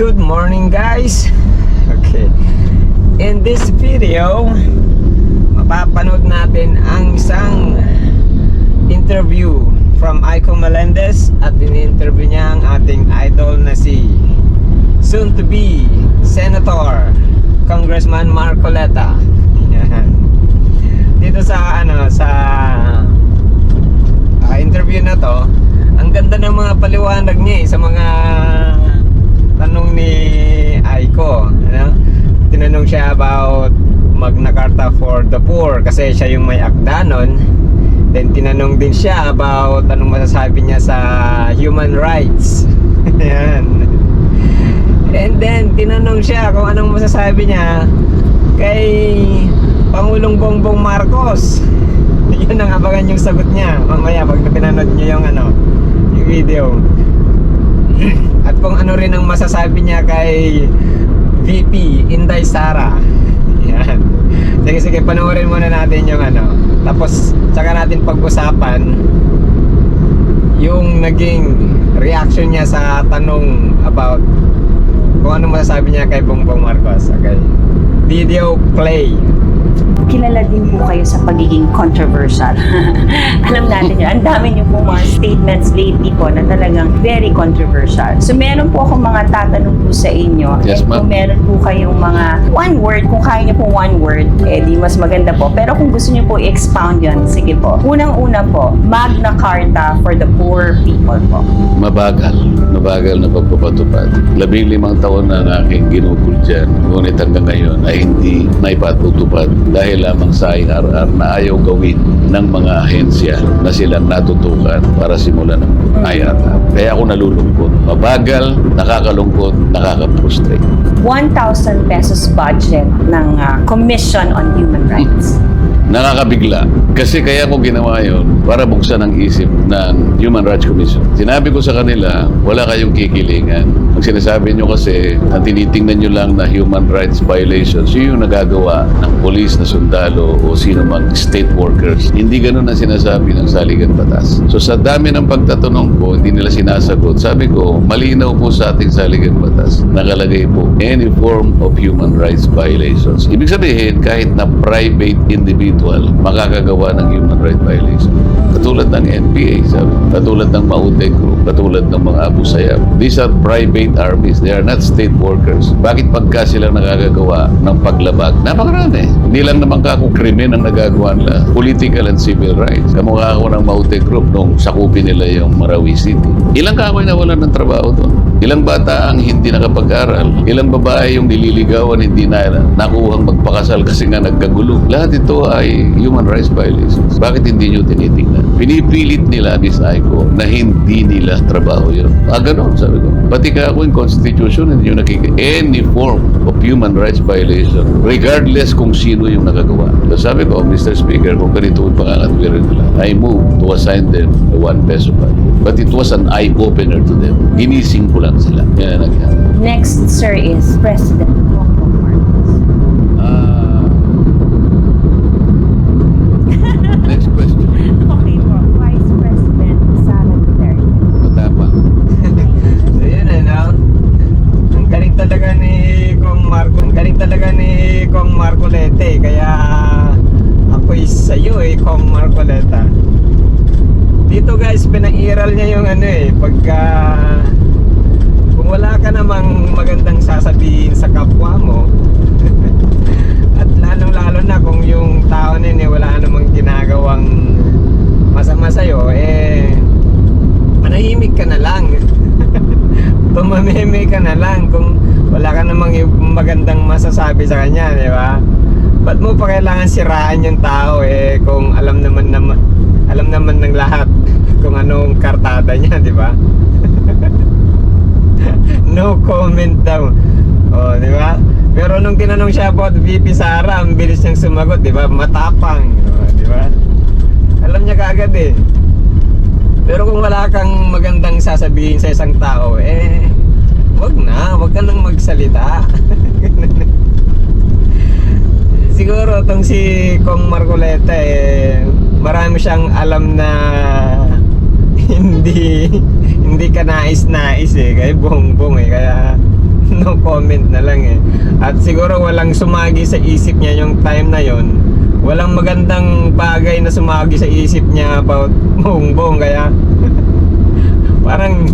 Good morning guys. Okay. In this video, mapapanood natin ang isang interview from Aiko Melendez at in-interview niya ang ating idol na si soon to be Senator Congressman Marcoleta. Yan. Dito sa interview na to, ang ganda ng mga paliwanag niya sa mga tanong ni Aiko, ano? Tinanong siya about Magna Carta for the poor kasi siya yung may akda nun. Then tinanong din siya about anong masasabi niya sa human rights. Yan. And then tinanong siya kung anong masasabi niya kay Pangulong Bongbong Marcos. Yun ang abangan yung sagot niya mamaya pag pinanood niyo yung yung video. At kung ano rin ang masasabi niya kay VP Inday Sara. Yan. Sige, panoorin muna natin yung tapos tsaka natin pag-usapan yung naging reaction niya sa tanong about kung ano masasabi niya kay Bongbong Marcos. Okay. Video play. Kilala din po kayo sa pagiging controversial. Alam natin yun. Ang dami niyo po mga statements lately po na talagang very controversial. So meron po akong mga tatanong po sa inyo. Yes, ma'am. Kung meron po kayong mga one word, kung kaya niyo po one word, di mas maganda po. Pero kung gusto niyo po i-expound yun, sige po. Unang-una po, Magna Carta for the poor people po. Mabagal na pagpapatupad. 15 taon na aking ginugol dyan, ngunit hanggang ngayon ay hindi naipatutupad dahil lamang sa IRR na ayaw gawin ng mga ahensya na silang natutukan para simulan ng IRR. Kaya ako nalulungkot. Mabagal, nakakalungkot, nakaka-frustrate. 1,000 pesos budget ng Commission on Human Rights. Nakakabigla. Kasi kaya ko ginawa yun para buksan ang isip ng Human Rights Commission. Sinabi ko sa kanila, wala kayong kikilingan. Ang sinasabi nyo kasi, ang tinitingnan nyo lang na human rights violations, yun yung nagagawa ng polis na sundalo o sino mang state workers. Hindi ganun ang sinasabi ng saligang batas. So sa dami ng pagtatanong ko, hindi nila sinasagot. Sabi ko, malinaw po sa ating saligang batas. Nakalagay po, any form of human rights violations. Ibig sabihin, kahit na private individual, makakagawa ng human rights violation. Katulad ng NPA, sabi. Katulad ng Maute Group, katulad ng mga Abu Sayyaf. These are private armies. They are not state workers. Bakit pagka sila nakakagawa ng paglabag? Napakarami. Hindi lang naman kako krimen ang nagagawa nila. Political and civil rights. Kamukha ako ng Maute Group nung sakupin nila yung Marawi City. Ilang kakoy nawalan ng trabaho doon? Ilang bata ang hindi nakapag-aral? Ilang babae yung nililigawan hindi na nakuhang magpakasal kasi nga nagkagulo? Lahat ito ay human rights violations. Bakit hindi nyo tinitingnan? Pinipilit nila, Miss Aiko, na hindi nila trabaho yun. Ganon, sabi ko. Pati ka ako yung constitution, hindi nyo any form of human rights violation, regardless kung sino yung nakagawa. So sabi ko, Mr. Speaker, kung ganito yung pangangatuwiran nila, I move to assign them a 1 peso fine. But it was an eye-opener to them. Ginising ko lang sila. Yan ang nangyari. Next, sir, is President Bongbong Marcos. Next question. Okay po, Vice President Sara Duterte. Matapang. So yun ang galing talaga ni Kong Marco. Ang galing talaga ni Kong Marcoleta kaya ako'y sa'yo Kong Marcoleta. Dito guys, pinairal niya yung pagka kung wala ka namang magandang sasabihin sa kapwa mo at lalong-lalo na kung yung tao na wala namang ginagawang masama sa'yo, manahimik ka na lang. Tumameme ka na lang kung wala ka namang magandang masasabi sa kanya, di ba? Ba't mo pa kailangan siraan yung tao kung alam naman ng lahat kung anong kartada niya, di ba? No comment daw. Oh, di ba? Pero nung tinanong siya about VP Sara, ang bilis niyang sumagot, di ba? Matapang, di ba? Alam niya kaagad Pero kung wala kang magandang sasabihin sa isang tao, wag ka nang magsalita. Siguro tong si Kong Marcoleta marami siyang alam na hindi ka nais-nais kaya Bongbong kaya no comment na lang eh. At siguro walang sumagi sa isip niya yung time na yon. Walang magandang bagay na sumagi sa isip niya about Bongbong, kaya parang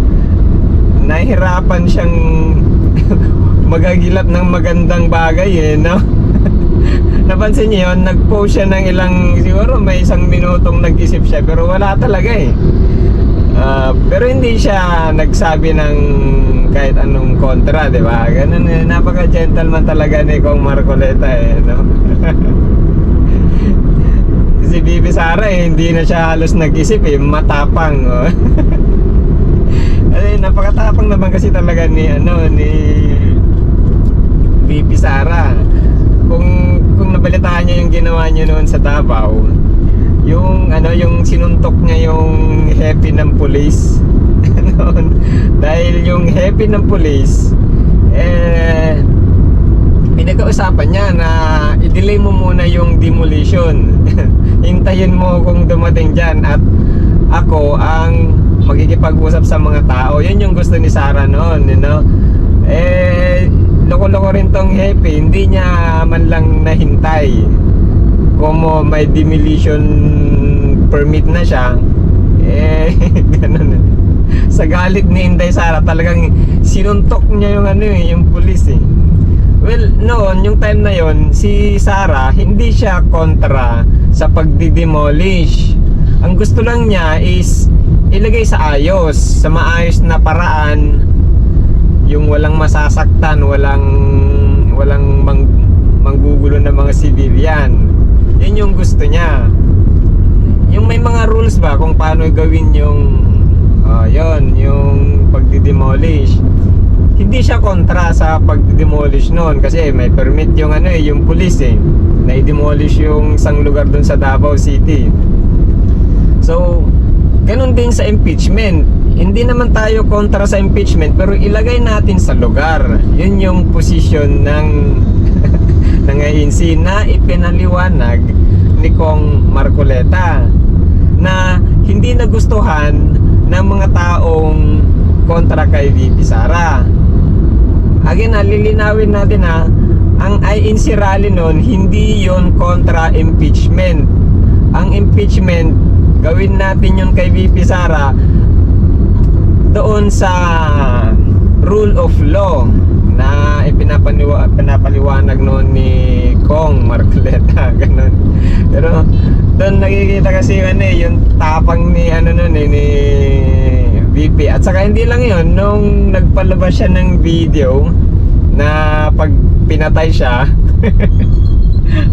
nahihirapan siyang magagilap ng magandang bagay eh, no? Napansin niyo yun, nag-post siya ng ilang, siguro may 1 minutong nag-isip siya, pero wala talaga eh. Pero hindi siya nagsabi ng kahit anong kontra, di ba? Ganun eh, napaka-gentleman talaga ni Kong Marcoleta eh, no? Si Bibi Sara eh, hindi na siya halos nag-isip eh, matapang. Oh. Ay, napakatapang naman kasi talaga ni Bibi Sara. Kung nabalitaan niyo yung ginawa niyo noon sa Davao, yung sinuntok niya yung hepe ng pulis noon. Dahil yung hepe ng pulis pinag-uusapan niya na i-delay mo muna yung demolition. Hintayin mo kung dumating dyan at ako ang magkikipag-usap sa mga tao. Yun yung gusto ni Sara noon, you know? Loko-loko rin tong hepe, hindi niya man lang nahintay. Kung may demolition permit na siya, ganun. Sa galit ni Inday Sara, talagang sinuntok niya yung yung pulis eh. Well, noon, yung time na yon, si Sara, hindi siya kontra sa pagdidemolish. Ang gusto lang niya is ilagay sa ayos, sa maayos na paraan, yung walang masasaktan, walang manggugulo ng mga civilian. Yun yung gusto niya. Yung may mga rules ba kung paano gawin yung yung pagdidemolish. Hindi siya kontra sa pagdidemolish noon kasi may permit yung yung police eh, na i-demolish yung isang lugar dun sa Davao City. So, ganun din sa impeachment. Hindi naman tayo kontra sa impeachment, pero ilagay natin sa lugar. Yun yung position ng ng ANC na ipinaliwanag ni Kong Marcoleta na hindi nagustuhan ng mga taong kontra kay VP Sara. Again, lilinawin natin ang ANC rally noon, hindi yon kontra impeachment. Ang impeachment, gawin natin yun kay VP Sara doon sa rule of law na pinapaliwanag noon ni Kong Marcoleta. Ganun. Pero doon nakikita kasi yung tapang ni ni VP. At saka hindi lang yon, nung nagpalabas siya ng video na pag pinatay siya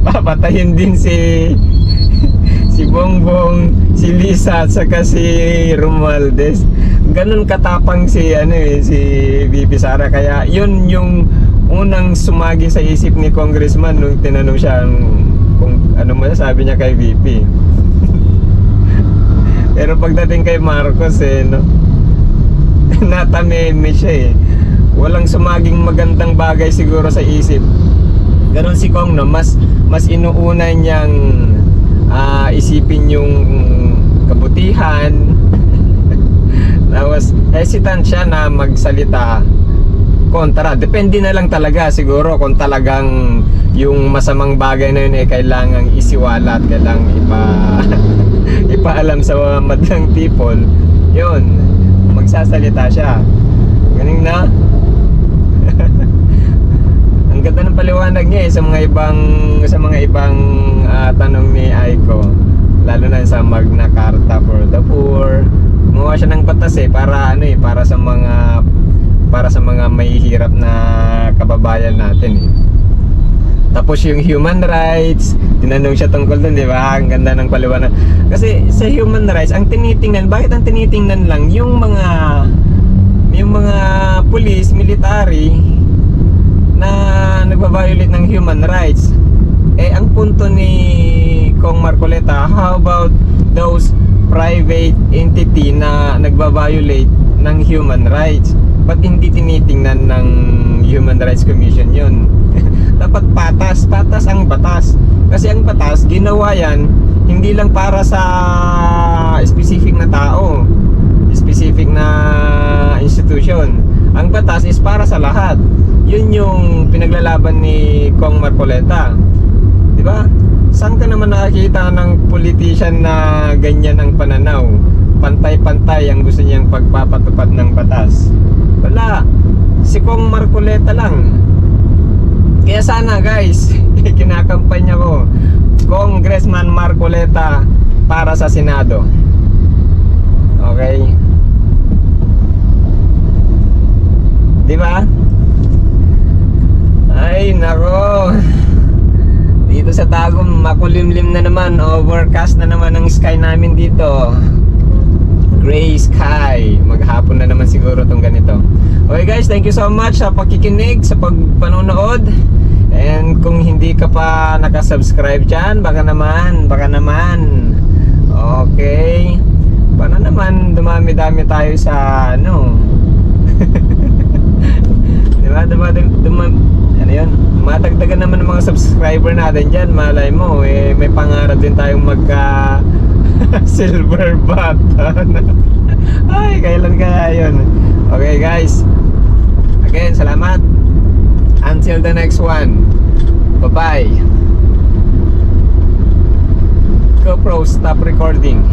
papatayin din si Bongbong, si Lisa at saka si Romualdez. Ganun katapang si VP Sara, kaya yun yung unang sumagi sa isip ni Congressman nung tinanong siya kung ano masasabi niya kay VP. Pero pagdating kay Marcos natameme siya walang sumaging magandang bagay siguro sa isip. Ganon si Kong mas inuuna niyang isipin yung kabutihan. Tapos hesitant siya na magsalita kontra. Depende na lang talaga siguro kung talagang yung masamang bagay na yun kailangang isiwalat, kailangang ipaalam sa madlang people, yun, magsasalita siya. Galing na. Ang ganda ng paliwanag niya sa mga ibang tanong ni Aiko, lalo na sa Magna Carta for the Poor. Gumawa siya ng batas para sa mga mahihirap na kababayan natin . Tapos yung human rights, tinanong siya tungkol dun, di ba? Ang ganda ng paliwanag. Kasi sa human rights, bakit ang tinitingnan lang yung mga police, military na nagbabiolate ng human rights. Ang punto ni Kong Marcoleta, how about those private entity na nagbabiolate ng human rights? Ba't hindi tinitingnan ng Human Rights Commission yun? Dapat patas ang batas. Kasi ang batas, ginawa yan hindi lang para sa specific na tao, specific na institution. Ang batas is para sa lahat. kalaban ni Kong Marcoleta. Di ba? Saan ka naman nakakita ng politician na ganyan ang pananaw? Pantay-pantay ang gusto niyang pagpapatupad ng batas. Wala. Si Kong Marcoleta lang. Kaya sana guys, kinakampanya ko Congressman Marcoleta para sa Senado. Okay? Di ba? Ay, nako. Dito sa Tagum, makulimlim na naman. Overcast na naman ang sky namin dito. Gray sky. Maghapon na naman siguro tong ganito. Okay guys, thank you so much sa pakikinig, sa pagpanonood. And kung hindi ka pa nakasubscribe dyan, baka naman. Okay. Para naman dumami-dami tayo sa ano. Diba? Ano yun? Matagdagan naman ng mga subscriber natin dyan. Malay mo, may pangarap din tayong magka silver button. Ay, kailan kaya yun? Okay guys, again, salamat. Until the next one. Bye-bye. GoPro, stop recording.